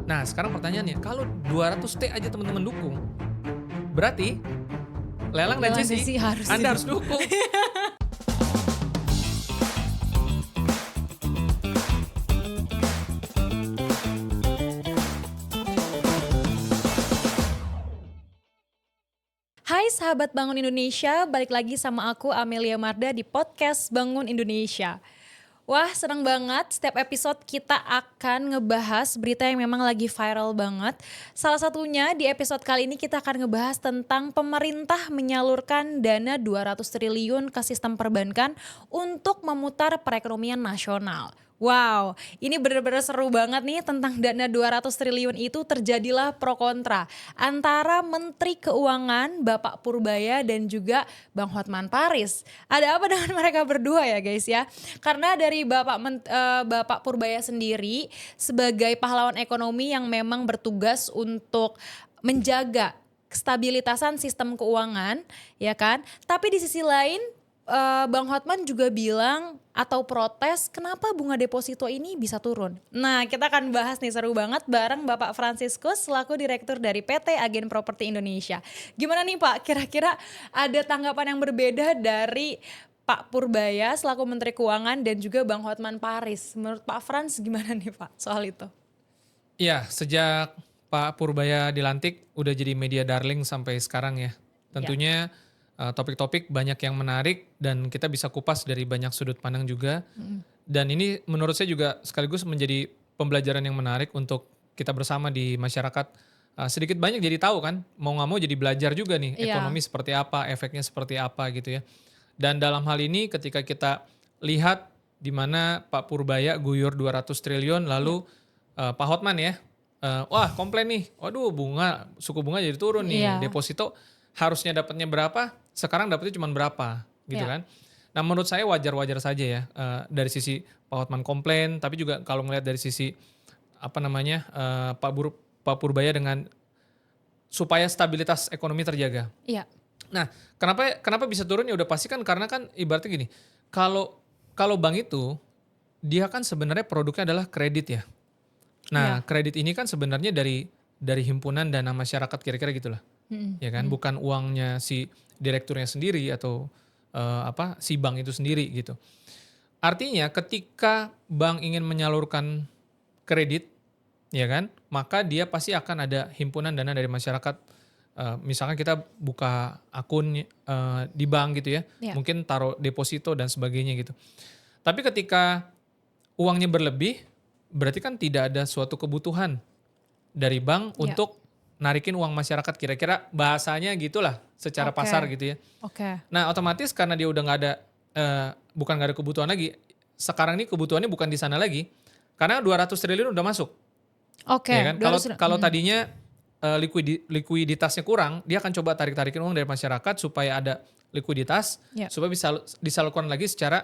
Nah, sekarang pertanyaannya, kalau 200T aja teman-teman dukung, berarti lelang dan Lelang Cesi Cesi harus Anda harus didukung. dukung. Hai sahabat Bangun Indonesia, balik lagi sama aku Amelia Marda di podcast Bangun Indonesia. Wah, seneng banget, setiap episode kita akan ngebahas berita yang memang lagi viral banget. Salah satunya di episode kali ini kita akan ngebahas tentang pemerintah menyalurkan dana 200 triliun ke sistem perbankan untuk memutar perekonomian nasional. Wow, ini benar-benar seru banget nih tentang dana 200 triliun itu terjadilah pro kontra antara Menteri Keuangan Bapak Purbaya dan juga Bang Hotman Paris. Ada apa dengan mereka berdua ya guys ya? Karena dari Bapak Purbaya sendiri sebagai pahlawan ekonomi yang memang bertugas untuk menjaga stabilitasan sistem keuangan, ya kan? Tapi di sisi lain Bang Hotman juga bilang atau protes kenapa bunga deposito ini bisa turun. Nah, kita akan bahas nih seru banget bareng Bapak Franciscus selaku Direktur dari PT Agen Properti Indonesia. Gimana nih Pak, kira-kira ada tanggapan yang berbeda dari Pak Purbaya selaku Menteri Keuangan dan juga Bang Hotman Paris. Menurut Pak Frans gimana nih Pak soal itu? Iya, sejak Pak Purbaya dilantik udah jadi media darling sampai sekarang ya. Ya. Tentunya topik-topik banyak yang menarik dan kita bisa kupas dari banyak sudut pandang juga. Dan ini menurut saya juga sekaligus menjadi pembelajaran yang menarik untuk kita bersama di masyarakat. Sedikit banyak jadi tahu kan, mau nggak mau jadi belajar juga nih Iya. ekonomi seperti apa, efeknya seperti apa gitu ya. Dan dalam hal ini ketika kita lihat di mana Pak Purbaya guyur 200 triliun lalu Pak Hotman ya, wah komplain nih, waduh suku bunga jadi turun nih, Iya. deposito harusnya dapatnya berapa, sekarang dapatnya cuma berapa gitu Iya. kan. Nah menurut saya wajar-wajar saja ya, dari sisi Pak Hotman komplain, tapi juga kalau ngelihat dari sisi apa namanya, Pak Purbaya dengan supaya stabilitas ekonomi terjaga. Iya. Nah, kenapa bisa turun ya udah pasti kan karena kan ibaratnya gini, kalau kalau bank itu dia kan sebenarnya produknya adalah kredit ya. Iya. Nah, kredit ini kan sebenarnya dari himpunan dana masyarakat kira-kira gitulah, Mm-mm. ya kan? Bukan uangnya si direkturnya sendiri atau si bank itu sendiri gitu. Artinya ketika bank ingin menyalurkan kredit, ya kan? Maka dia pasti akan ada himpunan dana dari masyarakat. Misalkan kita buka akun di bank gitu ya, Iya. mungkin taruh deposito dan sebagainya gitu. Tapi ketika uangnya berlebih, berarti kan tidak ada suatu kebutuhan dari bank Iya. untuk narikin uang masyarakat, kira-kira bahasanya gitulah secara Oke. pasar gitu ya. Oke. Nah otomatis karena dia udah nggak ada, bukan nggak ada kebutuhan lagi, sekarang ini kebutuhannya bukan di sana lagi, karena 200 triliun udah masuk. Oke. Ya kan? Kalau 200. kalau tadinya likuiditasnya kurang, dia akan coba tarik-tarikin uang dari masyarakat supaya ada likuiditas, Ya. supaya bisa disalurkan lagi secara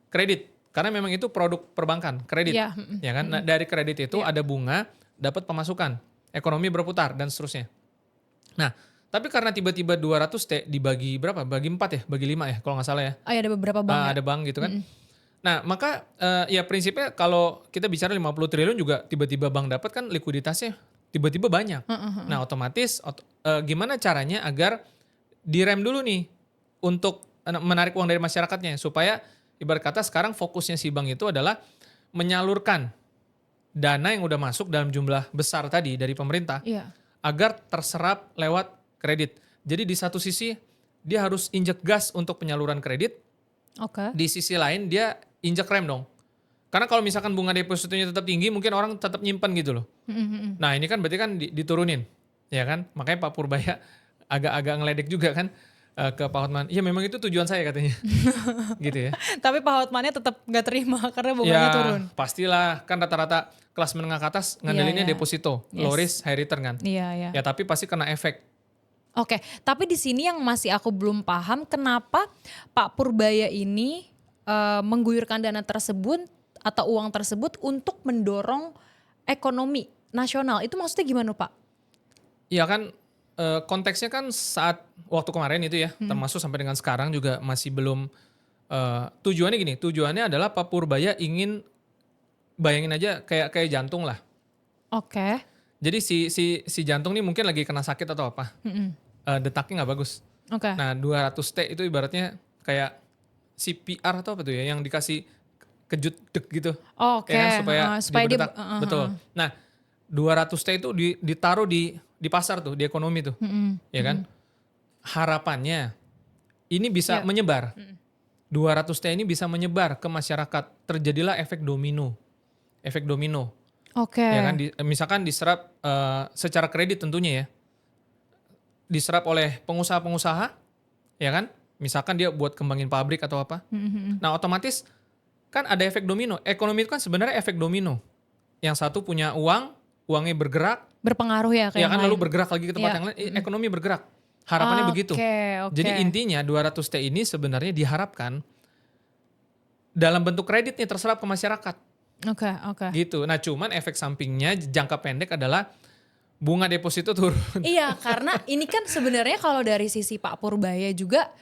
kredit. Karena memang itu produk perbankan, kredit. Iya. Ya kan? Nah, dari kredit itu Ya. ada bunga, dapat pemasukan, ekonomi berputar dan seterusnya. Nah, tapi karena tiba-tiba 200T dibagi berapa? Bagi 4 ya, bagi 5 ya kalau nggak salah ya. Oh ya, ada beberapa bank ya. Ada bank gitu kan. Nah, maka ya prinsipnya kalau kita bicara 50 triliun juga tiba-tiba bank dapat kan likuiditasnya tiba-tiba banyak. Nah, otomatis gimana caranya agar direm dulu nih untuk menarik uang dari masyarakatnya supaya ibarat kata sekarang fokusnya si bank itu adalah menyalurkan dana yang udah masuk dalam jumlah besar tadi dari pemerintah Iya. agar terserap lewat kredit. Jadi di satu sisi dia harus injek gas untuk penyaluran kredit, Oke. di sisi lain dia injek rem dong. Karena kalau misalkan bunga depositonya tetap tinggi, mungkin orang tetap nyimpan gitu loh. Nah ini kan berarti kan diturunin, ya kan? Makanya Pak Purbaya agak-agak ngeledek juga kan ke Pak Hotman. Iya memang itu tujuan saya katanya, gitu ya. Tapi Pak Hotmannya tetap nggak terima karena Ya bunganya turun. pastilah kan rata-rata kelas menengah ke atas ngandelinnya Iya, iya. deposito, Yes. low risk high return kan. Iya, iya. Ya tapi pasti kena efek. Oke, tapi di sini yang masih aku belum paham kenapa Pak Purbaya ini mengguyurkan dana tersebut atau uang tersebut untuk mendorong ekonomi nasional. Itu maksudnya gimana Pak? Iya kan konteksnya kan saat waktu kemarin itu ya, termasuk sampai dengan sekarang juga masih belum tujuannya gini, tujuannya adalah Pak Purbaya ingin bayangin aja kayak jantung lah. Oke. Jadi si jantung nih mungkin lagi kena sakit atau apa. Detaknya nggak bagus. Oke. Nah 200T itu ibaratnya kayak CPR atau apa tuh ya, yang dikasih kejut dek gitu. Oke, Ya kan supaya dia dia berdetak. Betul. Nah 200T itu ditaruh di pasar tuh, di ekonomi tuh. Ya kan. Harapannya ini bisa Ya. menyebar. 200T ini bisa menyebar ke masyarakat. Terjadilah efek domino. Efek domino. Oke. Ya kan, misalkan diserap secara kredit tentunya ya. Diserap oleh pengusaha-pengusaha, ya kan? Misalkan dia buat kembangin pabrik atau apa. Nah, otomatis kan ada efek domino. Ekonomi itu kan sebenarnya efek domino. Yang satu punya uang, uangnya bergerak, Berpengaruh ya ke ya yang kan, lain. lalu bergerak lagi ke tempat Iya. yang lain, ekonomi bergerak. Harapannya begitu. Oke. Jadi intinya 200T ini sebenarnya diharapkan dalam bentuk kredit nih terserap ke masyarakat. Oke. Gitu. Nah, cuman efek sampingnya jangka pendek adalah bunga deposito turun. Iya, karena ini kan sebenarnya kalau dari sisi Pak Purbaya juga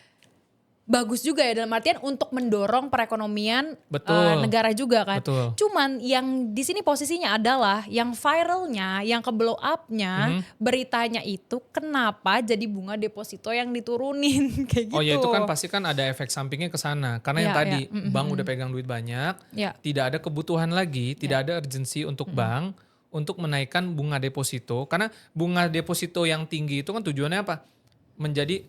bagus juga ya, dalam artian untuk mendorong perekonomian Betul. negara juga kan. Betul. Cuman yang di sini posisinya adalah yang viralnya, yang ke blow up-nya, beritanya itu kenapa jadi bunga deposito yang diturunin kayak gitu. Oh ya, itu kan pasti kan ada efek sampingnya ke sana. Karena yang Iya, tadi iya. bank udah pegang duit banyak, Ya. tidak ada kebutuhan lagi, tidak ada urgensi untuk bank untuk menaikkan bunga deposito. Karena bunga deposito yang tinggi itu kan tujuannya apa? Menjadi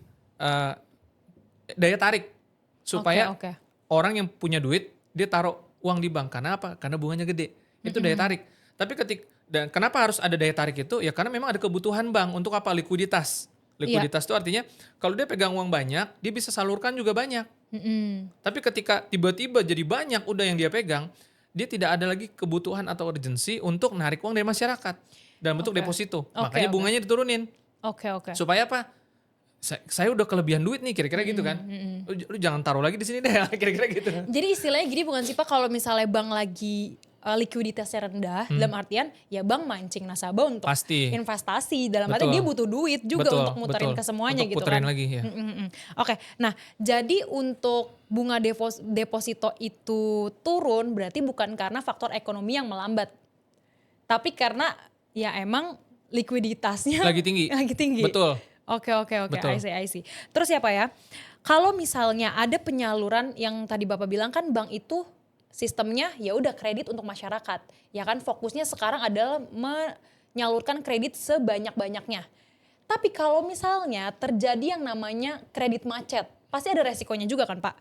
daya tarik supaya Oke. orang yang punya duit dia taruh uang di bank. Karena apa? Karena bunganya gede. Itu daya tarik. Tapi dan kenapa harus ada daya tarik itu? Ya karena memang ada kebutuhan bank untuk apa? Likuiditas. Likuiditas itu artinya kalau dia pegang uang banyak, dia bisa salurkan juga banyak. Tapi ketika tiba-tiba jadi banyak udah yang dia pegang, dia tidak ada lagi kebutuhan atau urgensi untuk narik uang dari masyarakat dalam bentuk deposito. Makanya bunganya diturunin. Oke. Supaya apa? Saya udah kelebihan duit nih, kira-kira gitu kan. Lu jangan taruh lagi di sini deh, kira-kira gitu. Jadi istilahnya gini bukan sih Pak, kalau misalnya bank lagi likuiditasnya rendah, dalam artian ya bank mancing nasabah untuk Pasti. investasi, dalam artian dia butuh duit juga untuk muterin ke semuanya untuk gitu puterin kan. lagi ya. Oke, nah jadi untuk bunga deposito itu turun berarti bukan karena faktor ekonomi yang melambat, tapi karena ya emang likuiditasnya Lagi tinggi. lagi tinggi. Betul. Oke, Betul. I see. Terus ya Pak ya, kalau misalnya ada penyaluran yang tadi Bapak bilang kan bank itu sistemnya ya udah kredit untuk masyarakat. Ya kan fokusnya sekarang adalah menyalurkan kredit sebanyak-banyaknya. Tapi kalau misalnya terjadi yang namanya kredit macet, pasti ada resikonya juga kan Pak?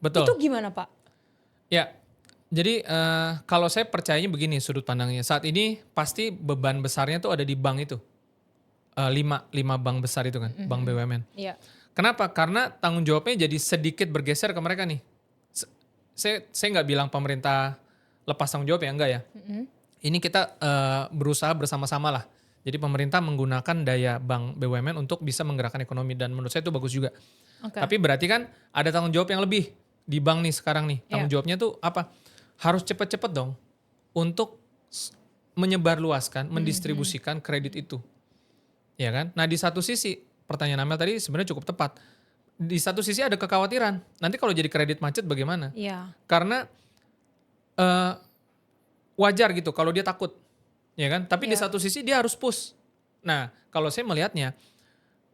Betul. Itu gimana Pak? Ya, jadi kalau saya percayanya begini sudut pandangnya. Saat ini pasti beban besarnya tuh ada di bank itu. 5 bank besar itu kan, bank BUMN. Iya. Kenapa? Karena tanggung jawabnya jadi sedikit bergeser ke mereka nih. Saya nggak bilang pemerintah lepas tanggung jawab ya, enggak ya. Ini kita berusaha bersama-sama lah. Jadi pemerintah menggunakan daya bank BUMN untuk bisa menggerakkan ekonomi dan menurut saya itu bagus juga. Tapi berarti kan ada tanggung jawab yang lebih di bank nih sekarang nih. Tanggung jawabnya tuh apa? Harus cepet-cepet dong untuk menyebarluaskan, mendistribusikan kredit itu. Ya kan? Nah di satu sisi, pertanyaan Amel tadi sebenarnya cukup tepat. Di satu sisi ada kekhawatiran, nanti kalau jadi kredit macet bagaimana? Iya. Karena wajar gitu kalau dia takut, ya kan? Tapi di satu sisi dia harus push. Nah kalau saya melihatnya,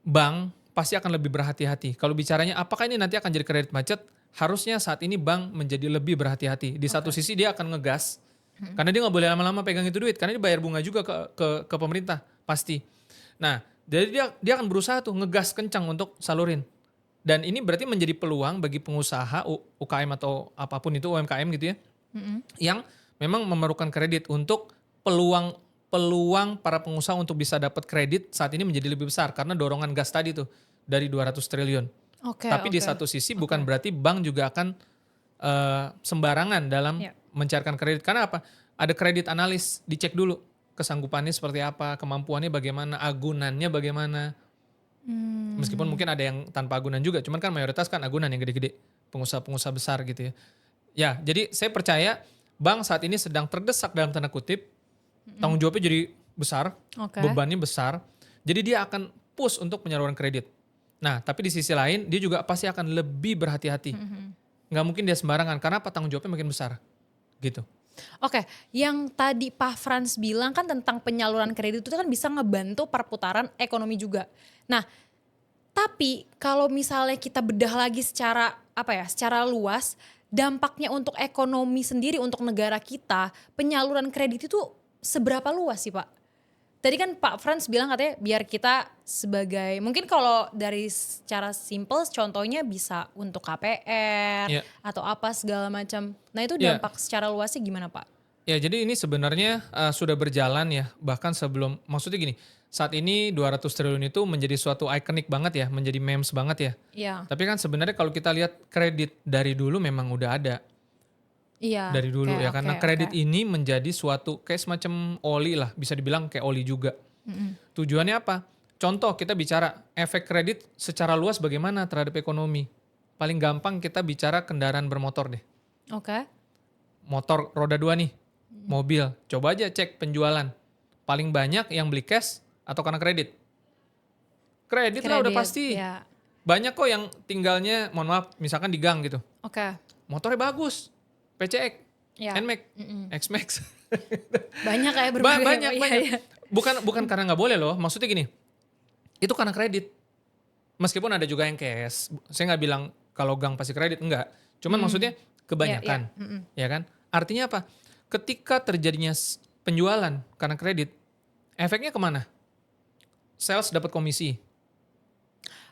bank pasti akan lebih berhati-hati. Kalau bicaranya apakah ini nanti akan jadi kredit macet, harusnya saat ini bank menjadi lebih berhati-hati. Di satu sisi dia akan ngegas, karena dia nggak boleh lama-lama pegang itu duit, karena dia bayar bunga juga ke pemerintah pasti. Nah, jadi dia akan berusaha tuh ngegas kencang untuk salurin. Dan ini berarti menjadi peluang bagi pengusaha UKM atau apapun itu UMKM gitu ya. Yang memang memerlukan kredit untuk peluang para pengusaha untuk bisa dapat kredit saat ini menjadi lebih besar karena dorongan gas tadi tuh dari 200 triliun. Tapi di satu sisi bukan berarti bank juga akan sembarangan dalam mencarikan kredit. Karena apa? Ada kredit analis, dicek dulu kesanggupannya seperti apa, kemampuannya bagaimana, agunannya bagaimana. Meskipun mungkin ada yang tanpa agunan juga, cuman kan mayoritas kan agunan yang gede-gede, pengusaha-pengusaha besar gitu ya. Ya, jadi saya percaya bank saat ini sedang terdesak dalam tanda kutip, tanggung jawabnya jadi besar, bebannya besar, jadi dia akan push untuk penyaluran kredit. Nah, tapi di sisi lain dia juga pasti akan lebih berhati-hati. Nggak mungkin dia sembarangan, karena apa? Tanggung jawabnya makin besar, gitu. Oke, yang tadi Pak Frans bilang kan tentang penyaluran kredit itu kan bisa ngebantu perputaran ekonomi juga. Nah, tapi kalau misalnya kita bedah lagi secara secara luas, dampaknya untuk ekonomi sendiri untuk negara kita, penyaluran kredit itu seberapa luas sih, Pak? Tadi kan Pak Frans bilang katanya biar kita sebagai mungkin kalau dari secara simple contohnya bisa untuk KPR Ya, atau apa segala macam. Nah, itu ya, dampak secara luasnya gimana, Pak? ya. Jadi ini sebenarnya sudah berjalan ya. Bahkan sebelum, maksudnya gini, saat ini 200 triliun itu menjadi suatu ikonik banget ya, menjadi memes banget ya. Iya. Tapi kan sebenarnya kalau kita lihat kredit dari dulu memang udah ada Iya, dari dulu oke ya. oke Karena oke. kredit ini menjadi suatu kayak semacam oli lah, bisa dibilang kayak oli juga. Tujuannya apa? Contoh kita bicara efek kredit secara luas bagaimana terhadap ekonomi. Paling gampang kita bicara kendaraan bermotor deh. Oke. Motor roda 2 nih, mobil. Coba aja cek penjualan. Paling banyak yang beli cash atau karena kredit? Kredit lah udah Kredit, pasti. ya. Banyak kok yang tinggalnya, mohon maaf, misalkan di gang gitu. Oke. Motornya bagus, PCX, Ya. NMAX, Mm-mm. X-Max. Banyak kayak berbagai. Banyak, Iya, banyak. iya. Bukan karena nggak boleh loh, maksudnya gini, itu karena kredit. Meskipun ada juga yang cash, saya nggak bilang kalau gang pasti kredit, enggak. Cuman maksudnya kebanyakan, Iya, iya. Mm-mm. ya kan? Artinya apa? Ketika terjadinya penjualan karena kredit, efeknya kemana? Sales dapat komisi,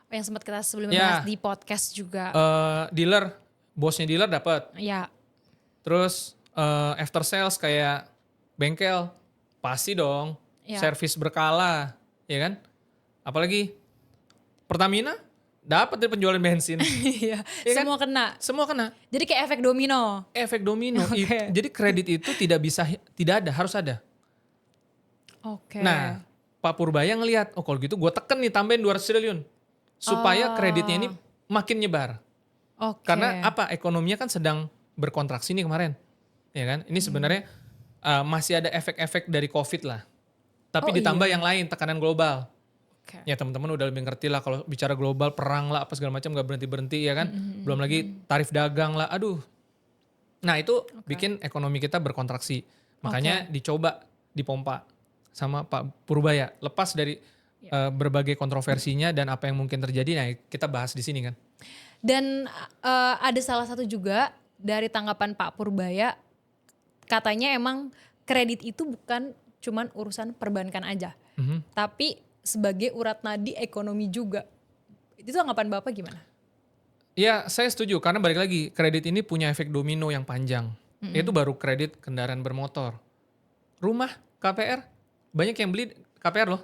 Yang sempat kita sebelumnya ya, bahas di podcast juga. dealer, bosnya dealer dapat. Ya. Terus after sales kayak bengkel, pasti dong, Ya. servis berkala, ya kan? Apalagi Pertamina dapat dari penjualan bensin, Iya. Iya kan? Semua kena. semua kena. Jadi kayak efek domino. Efek domino. Oke. Jadi kredit itu tidak ada, harus ada. Oke. Nah, Pak Purbaya ngelihat, oh kalau gitu gue teken nih tambahin 200 triliun. Supaya kreditnya ini makin nyebar. Oke. Karena apa? Ekonominya kan sedang berkontraksi nih kemarin. Ya kan? Ini sebenarnya masih ada efek-efek dari COVID lah. Tapi Oh, ditambah iya. yang lain, tekanan global. Oke. Ya teman-teman udah lebih ngerti lah kalau bicara global, perang lah apa segala macam gak berhenti-berhenti ya kan. Belum lagi tarif dagang lah, aduh. Nah itu bikin ekonomi kita berkontraksi. Makanya dicoba dipompa sama Pak Purbaya. Lepas dari berbagai kontroversinya dan apa yang mungkin terjadi, nah kita bahas di sini kan. Dan ada salah satu juga dari tanggapan Pak Purbaya, katanya emang kredit itu bukan cuman urusan perbankan aja, tapi sebagai urat nadi ekonomi juga. Itu tanggapan Bapak gimana? Ya saya setuju karena balik lagi kredit ini punya efek domino yang panjang. Itu baru kredit kendaraan bermotor. Rumah, KPR, banyak yang beli KPR loh.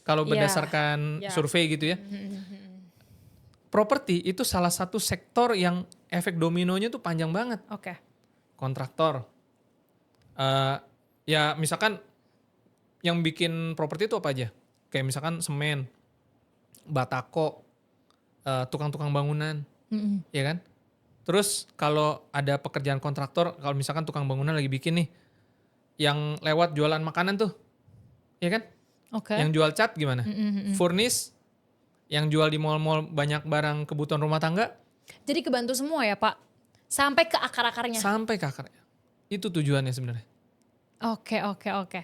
Kalau Iya, berdasarkan iya. survei gitu ya. Properti itu salah satu sektor yang efek dominonya tuh panjang banget. Oke. Kontraktor. Ya misalkan yang bikin properti itu apa aja? Kayak misalkan semen, batako, tukang-tukang bangunan, ya kan? Terus kalau ada pekerjaan kontraktor, kalau misalkan tukang bangunan lagi bikin nih, yang lewat jualan makanan tuh, ya kan? Oke. Yang jual cat gimana? Furnis, yang jual di mall-mall banyak barang kebutuhan rumah tangga, Jadi kebantu semua ya Pak, sampai ke akar-akarnya. sampai ke akarnya. Itu tujuannya sebenarnya. Oke, oke, oke.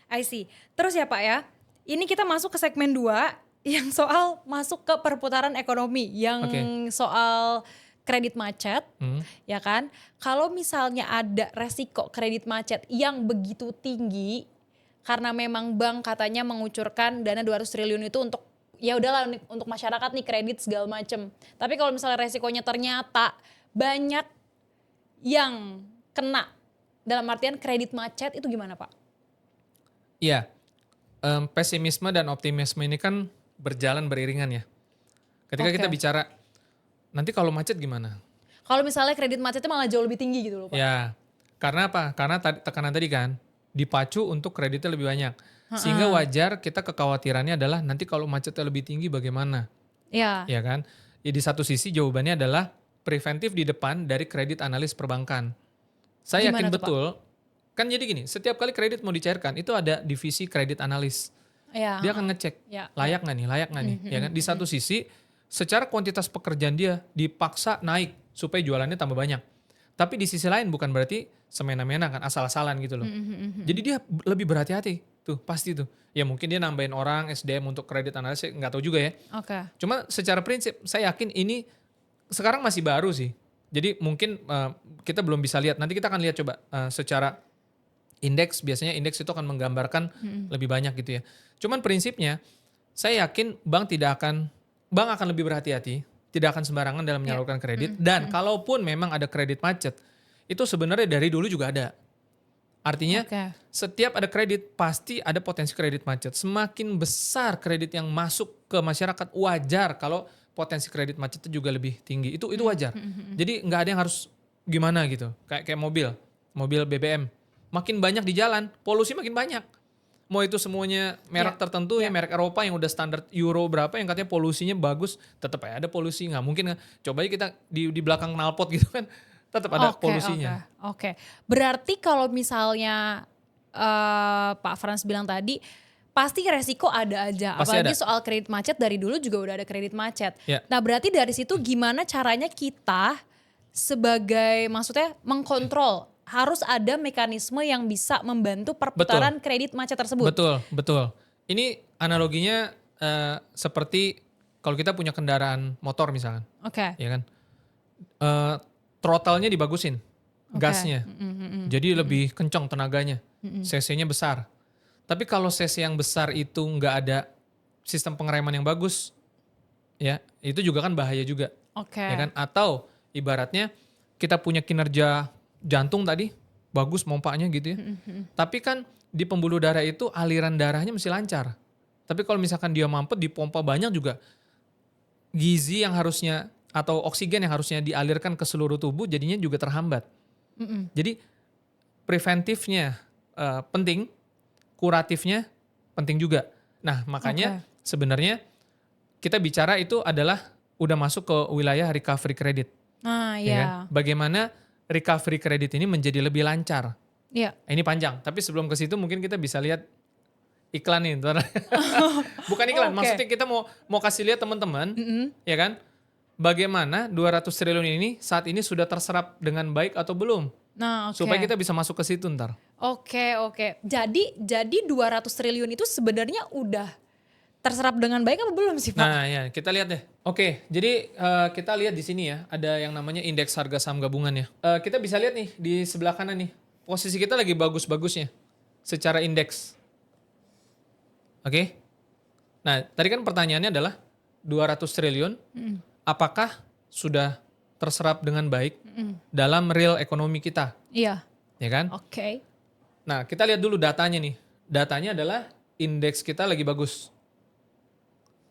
I see. Terus ya Pak ya, ini kita masuk ke segmen 2 yang soal masuk ke perputaran ekonomi, yang Oke. soal kredit macet, Hmm. ya kan? Kalau misalnya ada resiko kredit macet yang begitu tinggi, karena memang bank katanya mengucurkan dana 200 triliun itu untuk ya udahlah untuk masyarakat nih kredit segala macem. Tapi kalau misalnya resikonya ternyata banyak yang kena dalam artian kredit macet itu gimana Pak? Iya, pesimisme dan optimisme ini kan berjalan beriringan ya. Ketika kita Oke. bicara, nanti kalau macet gimana? Kalau misalnya kredit macetnya malah jauh lebih tinggi gitu loh Pak. Ya, karena apa? Karena tekanan tadi kan, dipacu untuk kreditnya lebih banyak. Sehingga wajar kita kekhawatirannya adalah nanti kalau macetnya lebih tinggi bagaimana? Ya. Ya kan? Ya, di satu sisi jawabannya adalah preventif di depan dari kredit analis perbankan. Saya Gimana yakin tuh, Pak? betul, kan jadi gini, setiap kali kredit mau dicairkan, itu ada divisi kredit analis. Ya. Dia akan ngecek Ya. layak nggak nih, layak nggak nih, ya kan? Di satu sisi, secara kuantitas pekerjaan dia dipaksa naik supaya jualannya tambah banyak. Tapi di sisi lain bukan berarti semena-mena kan, asal-asalan gitu loh. Jadi dia lebih berhati-hati tuh, pasti tuh. Ya mungkin dia nambahin orang SDM untuk kredit analis, saya nggak tahu juga ya. Oke. Cuma secara prinsip saya yakin ini sekarang masih baru sih. Jadi mungkin kita belum bisa lihat. Nanti kita akan lihat coba secara indeks, biasanya indeks itu akan menggambarkan lebih banyak gitu ya. Cuman prinsipnya saya yakin bank akan lebih berhati-hati, tidak akan sembarangan dalam menyalurkan kredit. Dan kalaupun memang ada kredit macet, itu sebenarnya dari dulu juga ada. Artinya Oke. setiap ada kredit pasti ada potensi kredit macet. Semakin besar kredit yang masuk ke masyarakat, wajar kalau potensi kredit macet itu juga lebih tinggi. Itu wajar. Jadi nggak ada yang harus gimana gitu. Kayak mobil BBM. Makin banyak di jalan, polusi makin banyak. Mau itu semuanya merek tertentu ya, merek Eropa yang udah standar Euro berapa yang katanya polusinya bagus, tetap aja ada polusi. Nggak mungkin, coba aja kita di belakang knalpot gitu kan, tetap ada polusinya. Oke. Berarti kalau misalnya Pak Frans bilang tadi, pasti resiko ada aja. Pasti Apalagi ada. soal kredit macet, dari dulu juga udah ada kredit macet. Ya. Nah berarti dari situ gimana caranya kita sebagai, maksudnya mengkontrol, harus ada mekanisme yang bisa membantu perputaran kredit macet tersebut. Betul. Ini analoginya seperti kalau kita punya kendaraan motor misalkan, Oke. ya kan, throttle-nya dibagusin, gasnya, jadi lebih kencang tenaganya, cc-nya besar. Tapi kalau cc yang besar itu nggak ada sistem pengereman yang bagus, ya itu juga kan bahaya juga, Oke. ya kan? Atau ibaratnya kita punya kinerja jantung tadi bagus mompanya gitu ya, tapi kan di pembuluh darah itu aliran darahnya mesti lancar. Tapi kalau misalkan dia mampet dipompa banyak juga, gizi yang harusnya atau oksigen yang harusnya dialirkan ke seluruh tubuh jadinya juga terhambat. Jadi preventifnya penting, kuratifnya penting juga. Nah makanya sebenarnya kita bicara itu adalah udah masuk ke wilayah recovery credit. Nah Ya kan? Bagaimana recovery credit ini menjadi lebih lancar. Iya. Ini panjang, tapi sebelum ke situ mungkin kita bisa lihat iklan nih. Bukan iklan, maksudnya kita mau kasih lihat teman-teman, ya kan? Bagaimana 200 triliun ini saat ini sudah terserap dengan baik atau belum? Nah, Supaya kita bisa masuk ke situ ntar. Oke. Jadi 200 triliun itu sebenarnya udah terserap dengan baik apa belum sih Pak? Nah ya kita lihat deh. Oke, jadi kita lihat di sini ya, ada yang namanya indeks harga saham gabungan ya. Kita bisa lihat nih di sebelah kanan nih, posisi kita lagi bagus-bagusnya secara indeks. Oke. Nah tadi kan pertanyaannya adalah 200 triliun, apakah sudah terserap dengan baik dalam real ekonomi kita? Iya. Ya kan? Oke. Nah kita lihat dulu datanya nih. Datanya adalah indeks kita lagi bagus.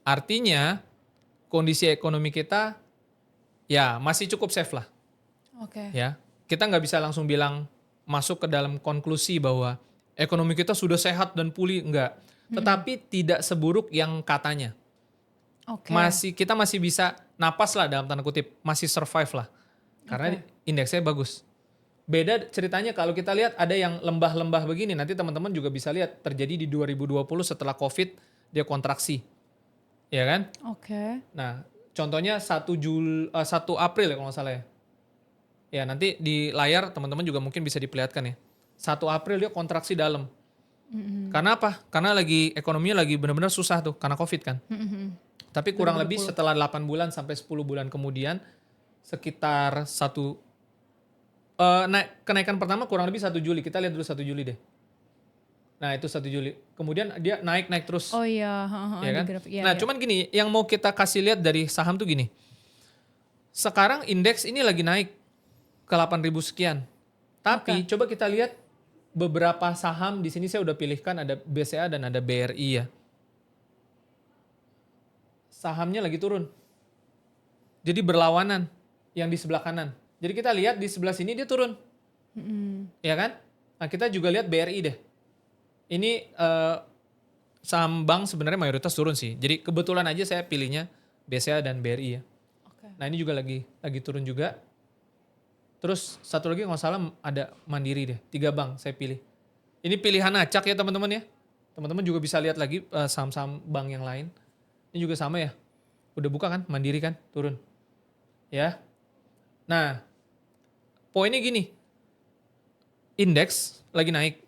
Artinya kondisi ekonomi kita ya masih cukup safe lah. Oke. Ya, kita nggak bisa langsung bilang masuk ke dalam konklusi bahwa ekonomi kita sudah sehat dan pulih, enggak. Tetapi tidak seburuk yang katanya. Oke. Kita masih bisa napas lah dalam tanda kutip, masih survive lah. Karena indeksnya bagus. Beda ceritanya kalau kita lihat ada yang lembah-lembah begini, nanti teman-teman juga bisa lihat terjadi di 2020 setelah Covid dia kontraksi. Ya kan? Oke. Nah, contohnya 1 April ya kalau nggak salah ya. Ya, nanti di layar teman-teman juga mungkin bisa diperlihatkan ya. 1 April dia kontraksi dalam. Karena apa? Karena ekonominya lagi benar-benar susah tuh karena Covid kan. Tapi kurang lebih setelah 8 bulan sampai 10 bulan kemudian sekitar kenaikan pertama kurang lebih 1 Juli. Kita lihat dulu 1 Juli deh. Nah itu 1 Juli. Kemudian dia naik terus. Oh iya. Ya kan? Iya, Nah cuman gini, yang mau kita kasih lihat dari saham tuh gini. Sekarang indeks ini lagi naik ke 8.000 sekian. Tapi coba kita lihat beberapa saham di sini saya udah pilihkan, ada BCA dan ada BRI ya. Sahamnya lagi turun. Jadi berlawanan yang di sebelah kanan. Jadi kita lihat di sebelah sini dia turun. Ya kan? Nah kita juga lihat BRI deh. Ini saham bank sebenarnya mayoritas turun sih. Jadi kebetulan aja saya pilihnya BCA dan BRI ya. Nah ini juga lagi turun juga. Terus satu lagi nggak salah ada Mandiri deh. 3 bank saya pilih. Ini pilihan acak ya teman-teman ya. Teman-teman juga bisa lihat lagi saham-saham bank yang lain. Ini juga sama ya. Udah buka kan Mandiri kan turun. Ya. Nah poinnya gini. Indeks lagi naik.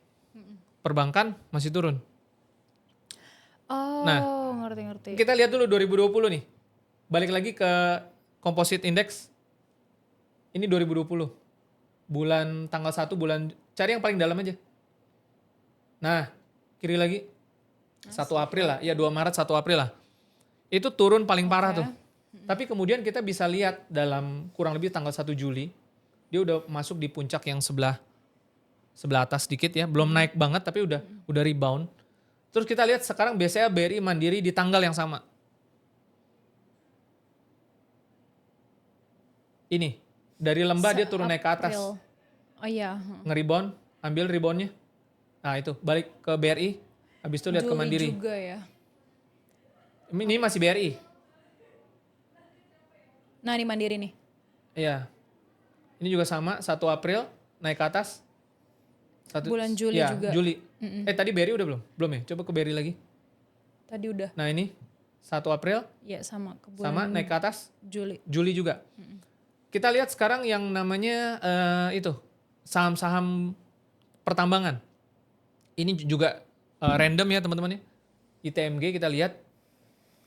Perbankan masih turun. Oh, Nah, ngerti. kita lihat dulu 2020 nih. Balik lagi ke composite index. Ini 2020. Bulan tanggal 1 bulan, cari yang paling dalam aja. Nah, kiri lagi. 1 April lah. Ya 2 Maret 1 April lah. Itu turun paling parah tuh. Tapi kemudian kita bisa lihat dalam kurang lebih tanggal 1 Juli. Dia udah masuk di puncak yang sebelah atas sedikit ya. Belum naik banget tapi udah rebound. Terus kita lihat sekarang BCA, BRI, Mandiri di tanggal yang sama. Ini. Dari lembah dia turun naik ke atas. Oh iya. Nge-rebound, ambil reboundnya. Nah itu, balik ke BRI. Habis itu lihat ke Mandiri. Juli juga ya. Ini masih BRI. Nah ini Mandiri nih. Iya. Ini juga sama, 1 April naik ke atas. Bulan Juli ya, juga. Juli. Tadi BRI udah belum? Belum ya? Coba ke BRI lagi. Tadi udah. Nah ini 1 April. Ya sama. Ke bulan Sama naik ke atas. Juli. Juli juga. Kita lihat sekarang yang namanya itu. Saham-saham pertambangan. Ini juga random ya teman-teman ya. ITMG kita lihat.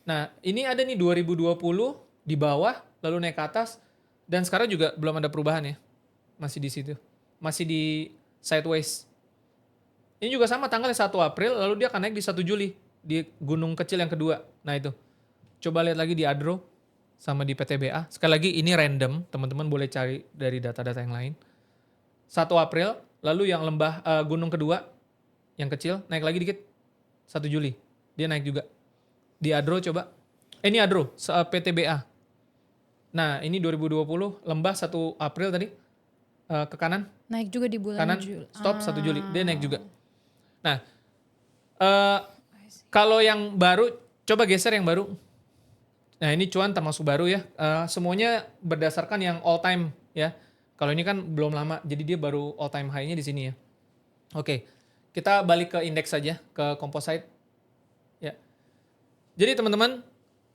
Nah ini ada nih 2020 di bawah. Lalu naik ke atas. Dan sekarang juga belum ada perubahan ya. Masih di situ. Masih di sideways. Ini juga sama tanggalnya 1 April, lalu dia akan naik di 1 Juli. Di gunung kecil yang kedua. Nah itu. Coba lihat lagi di Adro sama di PTBA. Sekali lagi ini random, teman-teman boleh cari dari data-data yang lain. 1 April, lalu yang lembah gunung kedua, yang kecil, naik lagi dikit. 1 Juli, dia naik juga. Di Adro coba. Ini Adro, PTBA. Nah ini 2020, lembah 1 April tadi. Ke kanan. Naik juga di bulan Kanan, Juli. stop 1 Juli. Dia naik juga. Nah, kalau yang baru, coba geser yang baru. Nah ini cuan termasuk baru ya. Semuanya berdasarkan yang all time ya. Kalau ini kan belum lama, jadi dia baru all time high-nya di sini ya. Oke, kita balik ke indeks saja, ke composite. Ya. Jadi teman-teman,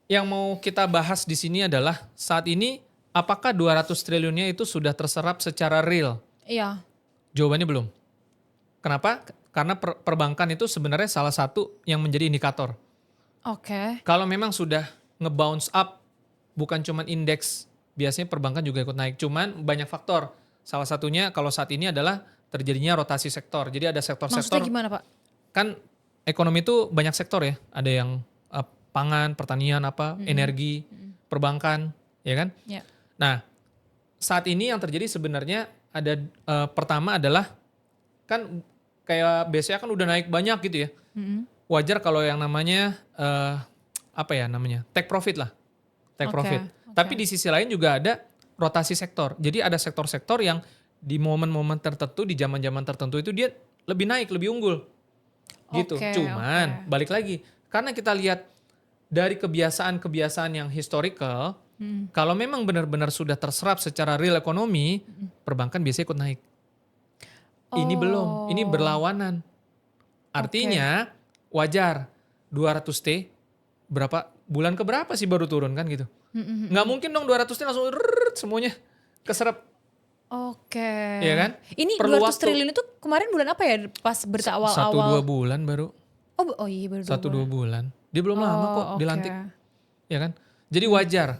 yang mau kita bahas di sini adalah saat ini apakah 200 triliunnya itu sudah terserap secara real? Iya. Jawabannya belum. Kenapa? Karena perbankan itu sebenarnya salah satu yang menjadi indikator. Oke. Kalau memang sudah nge-bounce up, bukan cuman indeks, biasanya perbankan juga ikut naik. Cuman banyak faktor. Salah satunya kalau saat ini adalah terjadinya rotasi sektor. Jadi ada sektor-sektor. Maksudnya gimana Pak? Kan ekonomi itu banyak sektor ya. Ada yang pangan, pertanian, energi, perbankan, ya kan? Ya. Nah, saat ini yang terjadi sebenarnya ada pertama adalah kan kayak BCA kan udah naik banyak gitu ya. Wajar kalau yang namanya take profit lah. Take profit. Tapi di sisi lain juga ada rotasi sektor. Jadi ada sektor-sektor yang di momen-momen tertentu, di zaman-zaman tertentu itu dia lebih naik, lebih unggul. Gitu. Cuman balik lagi, karena kita lihat dari kebiasaan-kebiasaan yang historical, kalau memang benar-benar sudah terserap secara real ekonomi, perbankan biasanya ikut naik. Ini belum, ini berlawanan. Artinya wajar 200T berapa bulan ke berapa sih baru turun kan gitu. Nggak mungkin dong 200T langsung semuanya keserap. Oke. Iya kan? Ini Perlu 200 waktu. triliun itu kemarin bulan apa ya pas berita awal-awal? 1-2 bulan baru. Oh iya baru 1-2 bulan. Dia belum lama kok dilantik. Ya kan? Jadi wajar.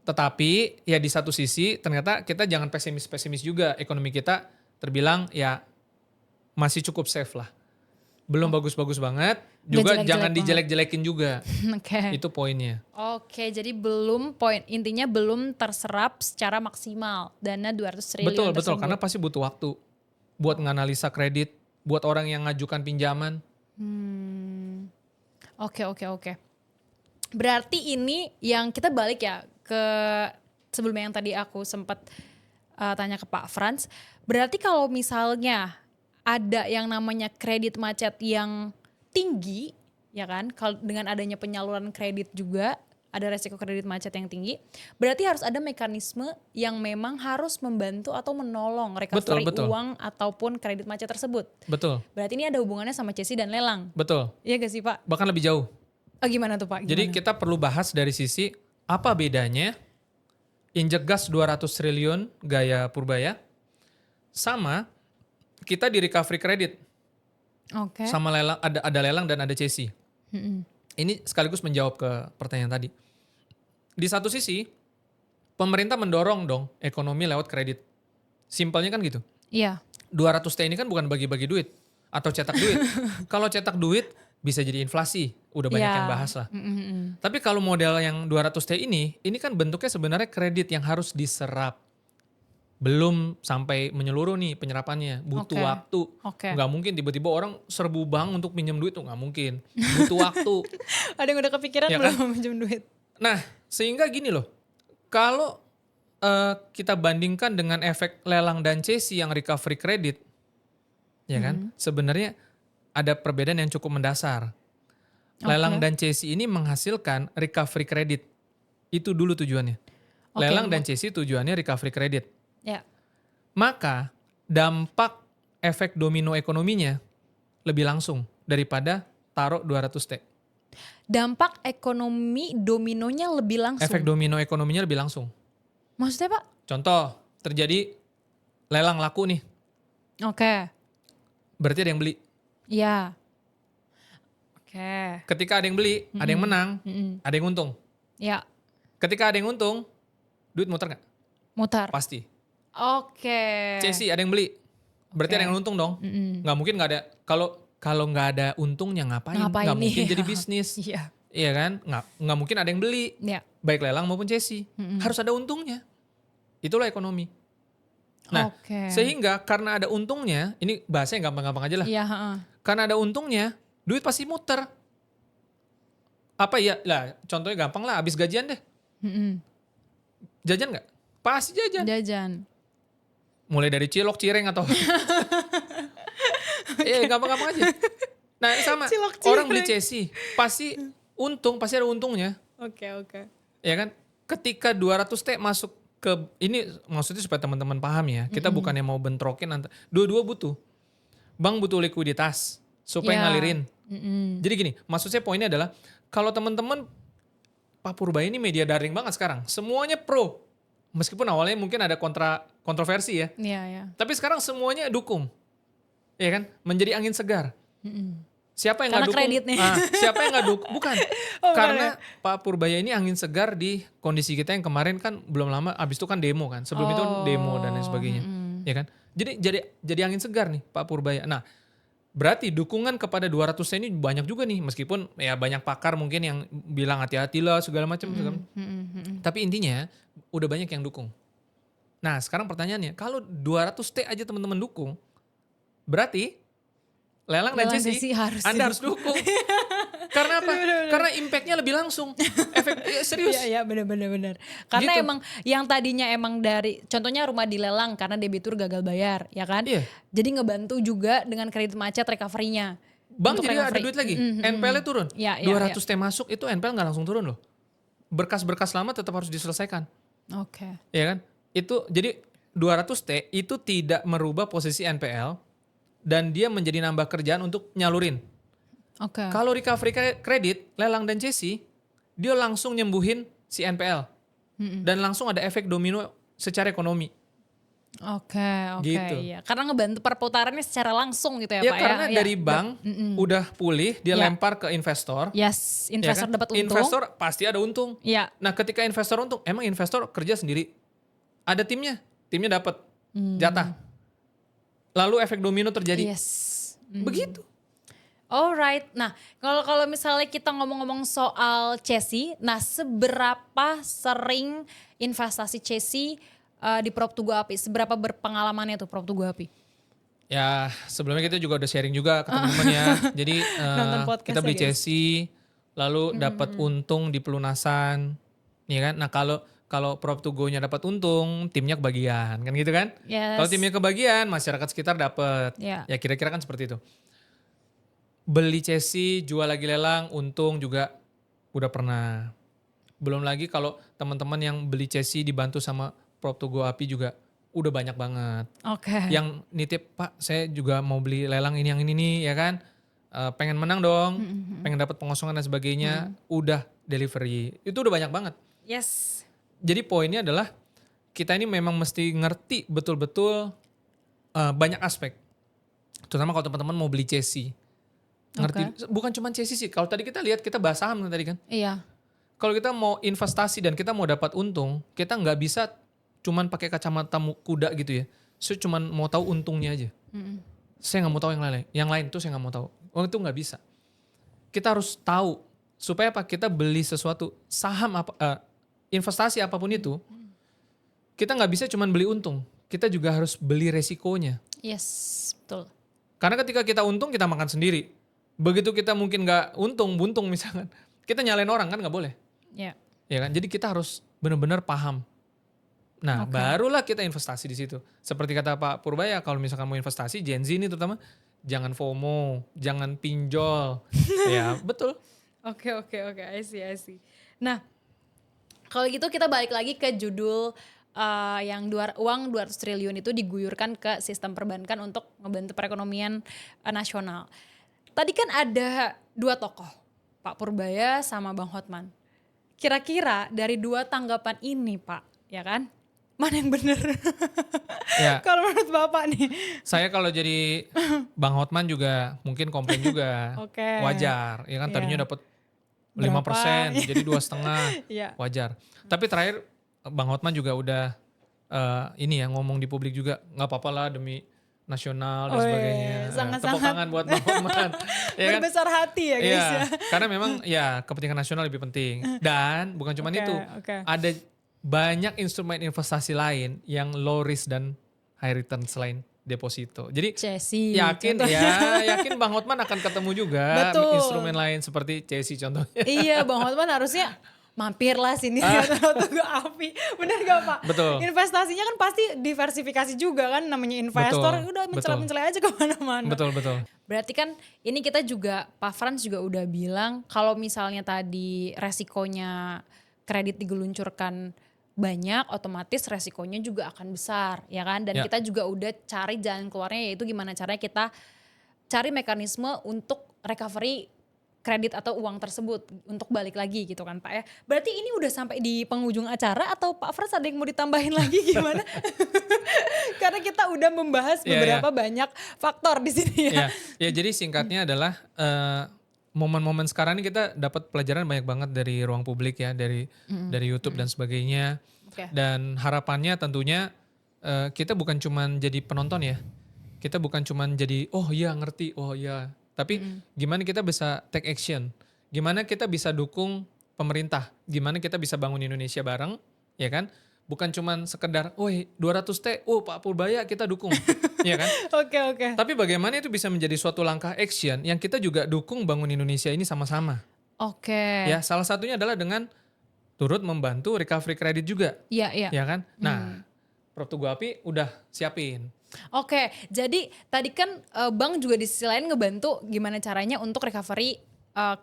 Tetapi ya di satu sisi ternyata kita jangan pesimis-pesimis juga. Ekonomi kita terbilang ya masih cukup safe lah. Belum bagus-bagus banget. Juga jangan dijelek-jelekin juga. Itu poinnya. Oke, jadi intinya belum terserap secara maksimal dana 200 triliun Betul, karena pasti butuh waktu. Buat nganalisa kredit, buat orang yang ngajukan pinjaman. Oke. Berarti ini yang kita balik ya ke sebelumnya yang tadi aku sempat tanya ke Pak Frans. Berarti kalau misalnya ada yang namanya kredit macet yang tinggi, ya kan? Kalau dengan adanya penyaluran kredit juga ada resiko kredit macet yang tinggi. Berarti harus ada mekanisme yang memang harus membantu atau menolong recovery uang ataupun kredit macet tersebut. Betul. Berarti ini ada hubungannya sama cesi dan lelang. Betul. Iya gak sih Pak? Bahkan lebih jauh. Oh gimana tuh Pak? Gimana? Jadi kita perlu bahas dari sisi apa bedanya injek gas 200 triliun gaya Purbaya Sama kita di recovery credit. Oke. Sama lelang, ada lelang dan ada CC. Ini sekaligus menjawab ke pertanyaan tadi. Di satu sisi, pemerintah mendorong dong ekonomi lewat kredit. Simpelnya kan gitu. Iya. 200T ini kan bukan bagi-bagi duit atau cetak duit. Kalau cetak duit bisa jadi inflasi, udah banyak Iya. yang bahas lah. Tapi kalau model yang 200T ini kan bentuknya sebenarnya kredit yang harus diserap. Belum sampai menyeluruh nih penyerapannya, butuh Oke. waktu. Oke. Nggak mungkin tiba-tiba orang serbu bank untuk pinjam duit tuh nggak mungkin. Butuh waktu. Ada yang udah kepikiran Ya belum kan? minjem duit? Nah, sehingga gini loh. Kalau kita bandingkan dengan efek lelang dan CC yang recovery credit, ya kan? Sebenarnya ada perbedaan yang cukup mendasar. Lelang dan CC ini menghasilkan recovery credit. Itu dulu tujuannya. Oke, Lelang dan CC tujuannya recovery credit. Ya. Maka dampak efek domino ekonominya lebih langsung daripada taruh 200T. Dampak ekonomi dominonya lebih langsung. Efek domino ekonominya lebih langsung. Maksudnya Pak? Contoh, terjadi lelang laku nih. Oke. Berarti ada yang beli. Iya. Oke. Ketika ada yang beli, ada yang menang, ada yang untung. Ya. Ketika ada yang untung, duit muter nggak? Mutar. Pasti. Oke. CC ada yang beli, berarti Oke. ada yang untung dong. Nggak mungkin nggak ada. Kalau nggak ada untungnya ngapain? Nggak mungkin iya. jadi bisnis. Iya. Iya kan? Nggak mungkin ada yang beli. Ya. Baik lelang maupun CC. Harus ada untungnya. Itulah ekonomi. Nah, Oke. sehingga karena ada untungnya, ini bahasanya gampang-gampang aja lah. Iya, heeh. Karena ada untungnya, duit pasti muter. Apa ya? Lah, contohnya gampang lah, habis gajian deh. Jajan nggak? Pasti jajan. Jajan. Mulai dari cilok, cireng atau gampang-gampang aja. Nah, sama. Cilok, Orang beli cireng. CC, pasti untung, pasti ada untungnya. Oke. Ya kan? Ketika 200T masuk ke, ini maksudnya supaya teman-teman paham ya. Kita bukannya mau bentrokin dua-dua butuh. Bank butuh likuiditas supaya Ya. ngalirin. Jadi gini, maksud saya poinnya adalah kalau teman-teman Pak Purbaya ini media daring banget sekarang. Semuanya pro. Meskipun awalnya mungkin ada kontroversi ya. Iya. Tapi sekarang semuanya dukung. Ya kan? Menjadi angin segar. Siapa yang Karena nggak dukung? kreditnya. Siapa yang nggak dukung? Bukan. Oh, Karena Pak Purbaya ini angin segar di kondisi kita yang kemarin kan belum lama, abis itu kan demo kan. Sebelum itu kan demo dan lain sebagainya. Ya kan? Jadi angin segar nih Pak Purbaya. Nah, berarti dukungan kepada 200 ini banyak juga nih. Meskipun ya banyak pakar mungkin yang bilang hati-hatilah segala macam. Tapi intinya udah banyak yang dukung. Nah, sekarang pertanyaannya, kalau 200T aja teman-teman dukung, berarti lelang dan Lelang CC harus Anda harus dukung. Karena apa? Karena impactnya lebih langsung. Serius. Iya, benar. Karena Gitu. emang yang tadinya emang dari, contohnya rumah dilelang karena debitur gagal bayar, ya kan? Iya. Jadi ngebantu juga dengan kredit macet recovery-nya. Bank Untuk jadi ada recovery. duit lagi. NPL-nya turun. Iya, 200T masuk itu NPL nggak langsung turun loh. Berkas-berkas lama tetap harus diselesaikan. Oke. Ya kan? Itu jadi 200T itu tidak merubah posisi NPL dan dia menjadi nambah kerjaan untuk nyalurin. Oke. Kalau recovery credit, lelang dan CC, dia langsung nyembuhin si NPL. Dan langsung ada efek domino secara ekonomi. Oke, Gitu. iya. Karena ngebantu perputarannya secara langsung gitu ya, Ya Pak karena ya. dari bank udah pulih, dia Ya. lempar ke investor. Yes, ya investor kan? dapat untung. Investor pasti ada untung. Iya. Nah ketika investor untung, emang investor kerja sendiri. Ada timnya dapat jatah. Lalu efek domino terjadi. Yes. Begitu. Alright. Nah, kalau misalnya kita ngomong-ngomong soal CSI, nah seberapa sering investasi CSI di Prop Tugu Api? Seberapa berpengalamannya tuh Prop Tugu Api? Ya sebelumnya kita juga udah sharing juga ke teman-teman ya. Jadi Nonton podcast kita beli ya, guys. CSI, lalu dapat untung di pelunasan, ya kan? Nah kalau Prop Tugonya dapat untung, timnya kebagian, kan gitu kan? Yes. Kalau timnya kebagian, masyarakat sekitar dapat. Ya. Ya kira-kira kan seperti itu. Beli CSI, jual lagi lelang, untung juga udah pernah. Belum lagi kalau teman-teman yang beli CSI dibantu sama Prop Tugo Api juga udah banyak banget. Oke. Yang nitip, Pak saya juga mau beli lelang ini yang ini nih ya kan. Pengen menang dong, pengen dapat pengosongan dan sebagainya, udah delivery. Itu udah banyak banget. Yes. Jadi poinnya adalah kita ini memang mesti ngerti betul-betul banyak aspek. Terutama kalau teman-teman mau beli chassis. Ngerti? Bukan cuma chassis sih. Kalau tadi kita lihat, kita bahas saham kan tadi kan. Iya. Kalau kita mau investasi dan kita mau dapat untung, kita nggak bisa cuman pakai kacamata kuda gitu ya. Saya cuman mau tahu untungnya aja. Saya nggak mau tahu yang lain. Yang lain tuh saya nggak mau tahu. Itu nggak bisa. Kita harus tahu supaya apa? Kita beli sesuatu saham investasi apapun itu, kita nggak bisa cuman beli untung. Kita juga harus beli resikonya. Yes, betul. Karena ketika kita untung kita makan sendiri. Begitu kita mungkin nggak buntung misalkan, kita nyalain orang kan nggak boleh. Ya. Ya kan? Jadi kita harus benar-benar paham. Nah, barulah kita investasi di situ. Seperti kata Pak Purbaya, kalau misalkan mau investasi, Gen Z ini terutama, jangan FOMO, jangan pinjol. Ya, betul. Oke, I see. Nah, kalau gitu kita balik lagi ke judul yang uang 200 triliun itu diguyurkan ke sistem perbankan untuk membantu perekonomian nasional. Tadi kan ada 2 tokoh, Pak Purbaya sama Bang Hotman. Kira-kira dari 2 tanggapan ini Pak, ya kan? Mana yang benar? Ya. Kalau menurut Bapak nih. Saya kalau jadi Bang Hotman juga mungkin komplain juga. Wajar, ya kan tadinya dapat 5%, jadi 2,5, wajar. Tapi terakhir Bang Hotman juga udah ini ya ngomong di publik juga, nggak apa-apa lah demi nasional dan sebagainya. Tepuk tangan buat Bang Hotman. Ya berbesar hati ya guys ya. Karena memang ya kepentingan nasional lebih penting. Dan bukan cuma itu, ada banyak instrumen investasi lain yang low risk dan high return selain deposito. Jadi yakin Bang Hotman akan ketemu juga instrumen lain seperti CSI contohnya. Iya, Bang Hotman harusnya mampirlah sini Tunggu Api. Benar gak Pak? Betul. Investasinya kan pasti diversifikasi juga kan, namanya investor udah mencela-mencela aja kemana-mana. Betul. Berarti kan ini kita juga, Pak Frans juga udah bilang kalau misalnya tadi resikonya kredit digeluncurkan banyak, otomatis resikonya juga akan besar, ya kan? Dan kita juga udah cari jalan keluarnya, yaitu gimana caranya kita cari mekanisme untuk recovery kredit atau uang tersebut untuk balik lagi gitu kan Pak ya. Berarti ini udah sampai di penghujung acara atau Pak Frans ada yang mau ditambahin lagi gimana? Karena kita udah membahas beberapa banyak faktor di sini ya. Ya jadi singkatnya adalah momen-momen sekarang ini kita dapat pelajaran banyak banget dari ruang publik ya, dari YouTube dan sebagainya. Dan harapannya tentunya kita bukan cuman jadi penonton ya. Kita bukan cuman jadi ngerti, tapi gimana kita bisa take action? Gimana kita bisa dukung pemerintah? Gimana kita bisa bangun Indonesia bareng, ya kan? Bukan cuman sekedar, 200T, Pak Purbaya kita dukung, ya kan? Oke. Tapi bagaimana itu bisa menjadi suatu langkah action yang kita juga dukung bangun Indonesia ini sama-sama. Ya, salah satunya adalah dengan turut membantu recovery kredit juga. Iya. Ya kan? Nah, Prof Tugu Api udah siapin. Oke, jadi tadi kan Bang juga di sisi lain ngebantu gimana caranya untuk recovery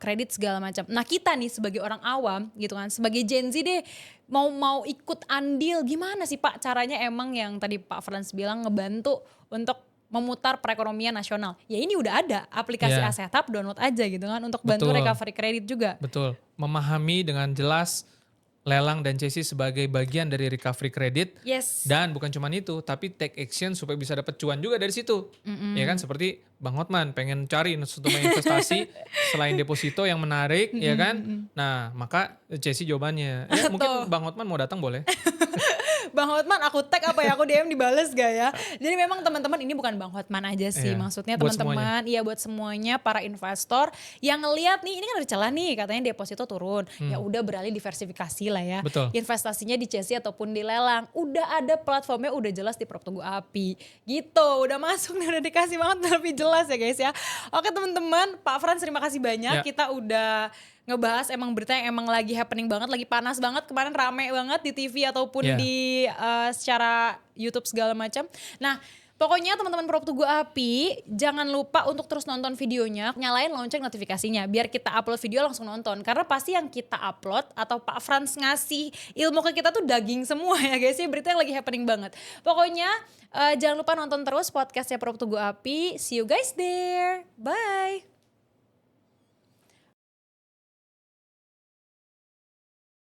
kredit segala macam. Nah kita nih sebagai orang awam gitu kan, sebagai Gen Z deh mau ikut andil gimana sih Pak caranya emang yang tadi Pak Frans bilang ngebantu untuk memutar perekonomian nasional. Ya ini udah ada aplikasi Asetap, download aja gitu kan untuk bantu recovery kredit juga. Betul, memahami dengan jelas lelang dan CSI sebagai bagian dari recovery kredit. Dan bukan cuma itu, tapi take action supaya bisa dapat cuan juga dari situ. Ya kan, seperti Bang Hotman pengen cari instrumen investasi selain deposito yang menarik, ya kan. Nah, maka CSI jawabannya. Ya, mungkin Bang Hotman mau datang boleh. Bang Hotman aku tag apa ya, aku DM dibales gak ya? Jadi memang teman-teman ini bukan Bang Hotman aja sih, maksudnya teman-teman, iya buat semuanya para investor yang ngelihat nih ini kan ada celah nih katanya deposito turun, ya udah beralih diversifikasi lah ya. Betul. Investasinya di CSI ataupun di lelang, udah ada platformnya udah jelas di Prof Tugu Api, gitu, udah masuk nih udah dikasih banget lebih jelas ya guys ya. Oke teman-teman, Pak Frans terima kasih banyak, kita udah ngebahas emang berita yang emang lagi happening banget, lagi panas banget, kemarin rame banget di TV ataupun di secara YouTube segala macam. Nah pokoknya teman-teman Prof Tugu Api jangan lupa untuk terus nonton videonya, nyalain lonceng notifikasinya biar kita upload video langsung nonton. Karena pasti yang kita upload atau Pak Frans ngasih ilmu ke kita tuh daging semua ya guys ya, berita yang lagi happening banget. Pokoknya jangan lupa nonton terus podcastnya Prof Tugu Api. See you guys there, bye.